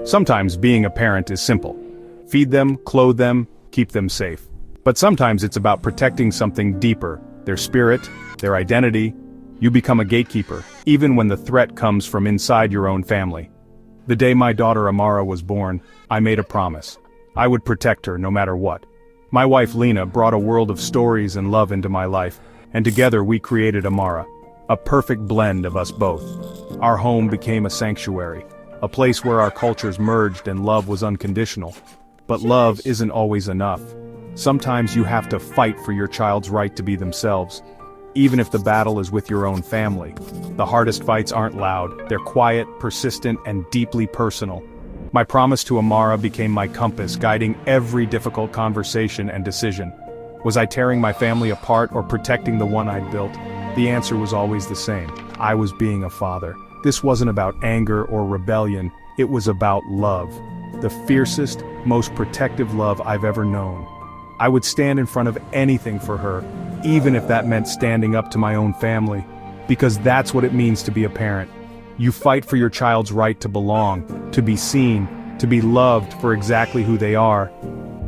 Sometimes being a parent is simple. Feed them, clothe them, keep them safe. But sometimes it's about protecting something deeper, their spirit, their identity. You become a gatekeeper, even when the threat comes from inside your own family. The day my daughter Amara was born, I made a promise. I would protect her no matter what. My wife Lena brought a world of stories and love into my life, and together we created Amara, a perfect blend of us both. Our home became a sanctuary, a place where our cultures merged and love was unconditional. But love isn't always enough. Sometimes you have to fight for your child's right to be themselves, even if the battle is with your own family. The hardest fights aren't loud, they're quiet, persistent, and deeply personal. My promise to Amara became my compass, guiding every difficult conversation and decision. Was I tearing my family apart or protecting the one I'd built? The answer was always the same. I was being a father. This wasn't about anger or rebellion, it was about love. The fiercest, most protective love I've ever known. I would stand in front of anything for her, even if that meant standing up to my own family. Because that's what it means to be a parent. You fight for your child's right to belong, to be seen, to be loved for exactly who they are.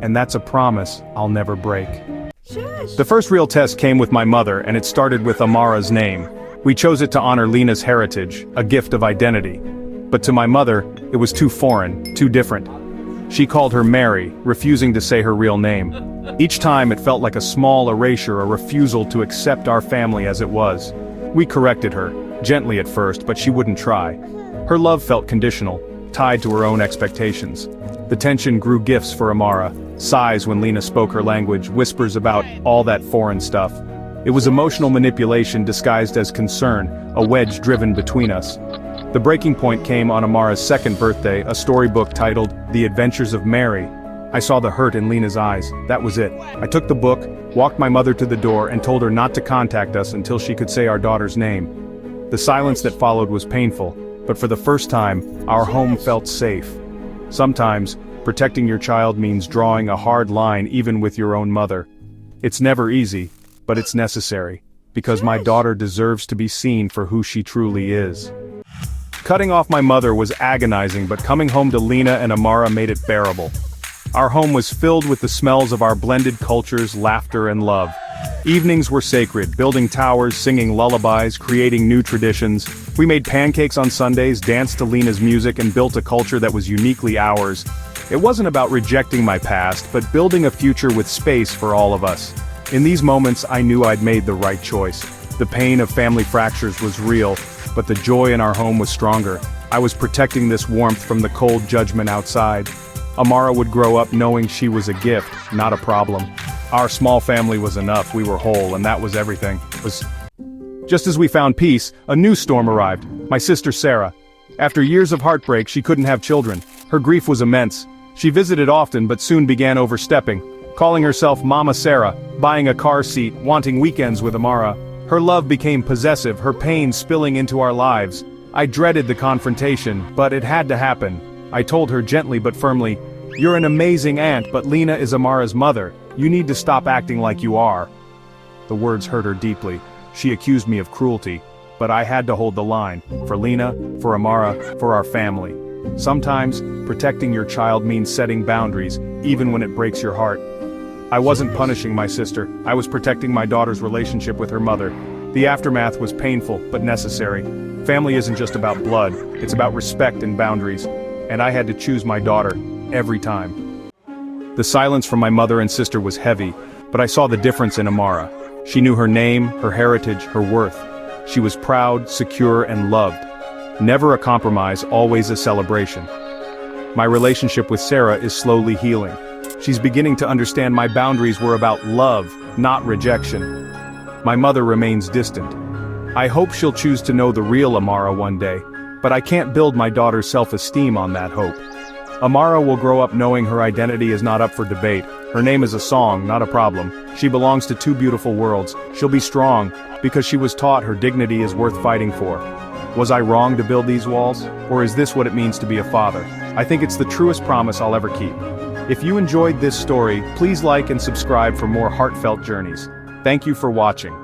And that's a promise I'll never break. The first real test came with my mother, and it started with Amara's name. We chose it to honor Lena's heritage, a gift of identity. But to my mother, it was too foreign, too different. She called her Mary, refusing to say her real name. Each time it felt like a small erasure, a refusal to accept our family as it was. We corrected her, gently at first, but she wouldn't try. Her love felt conditional, tied to her own expectations. The tension grew. Gifts for Amara, sighs when Lena spoke her language, whispers about all that foreign stuff. It was emotional manipulation disguised as concern, a wedge driven between us. The breaking point came on Amara's second birthday, a storybook titled The Adventures of Mary. I saw the hurt in Lena's eyes. That was it. I took the book, walked my mother to the door, and told her not to contact us until she could say our daughter's name. The silence that followed was painful, but for the first time, our home felt safe. Sometimes, protecting your child means drawing a hard line even with your own mother. It's never easy, but it's necessary, because my daughter deserves to be seen for who she truly is. Cutting off my mother was agonizing, but coming home to Lena and Amara made it bearable. Our home was filled with the smells of our blended cultures, laughter, and love. Evenings were sacred, building towers, singing lullabies, creating new traditions. We made pancakes on Sundays, danced to Lena's music, and built a culture that was uniquely ours. It wasn't about rejecting my past, but building a future with space for all of us. In these moments, I knew I'd made the right choice. The pain of family fractures was real, but the joy in our home was stronger. I was protecting this warmth from the cold judgment outside. Amara would grow up knowing she was a gift, not a problem. Our small family was enough, we were whole, and that was everything. Just as we found peace, a new storm arrived. My sister Sarah. After years of heartbreak, she couldn't have children. Her grief was immense. She visited often but soon began overstepping, calling herself Mama Sarah, buying a car seat, wanting weekends with Amara. Her love became possessive, her pain spilling into our lives. I dreaded the confrontation, but it had to happen. I told her gently but firmly, "You're an amazing aunt, but Lena is Amara's mother. You need to stop acting like you are." The words hurt her deeply. She accused me of cruelty, but I had to hold the line. For Lena, for Amara, for our family. Sometimes, protecting your child means setting boundaries, even when it breaks your heart. I wasn't punishing my sister, I was protecting my daughter's relationship with her mother. The aftermath was painful, but necessary. Family isn't just about blood, it's about respect and boundaries. And I had to choose my daughter, every time. The silence from my mother and sister was heavy, but I saw the difference in Amara. She knew her name, her heritage, her worth. She was proud, secure, and loved. Never a compromise, always a celebration. My relationship with Sarah is slowly healing. She's beginning to understand my boundaries were about love, not rejection. My mother remains distant. I hope she'll choose to know the real Amara one day, but I can't build my daughter's self-esteem on that hope. Amara will grow up knowing her identity is not up for debate. Her name is a song, not a problem. She belongs to two beautiful worlds. She'll be strong, because she was taught her dignity is worth fighting for. Was I wrong to build these walls? Or is this what it means to be a father? I think it's the truest promise I'll ever keep. If you enjoyed this story, please like and subscribe for more heartfelt journeys. Thank you for watching.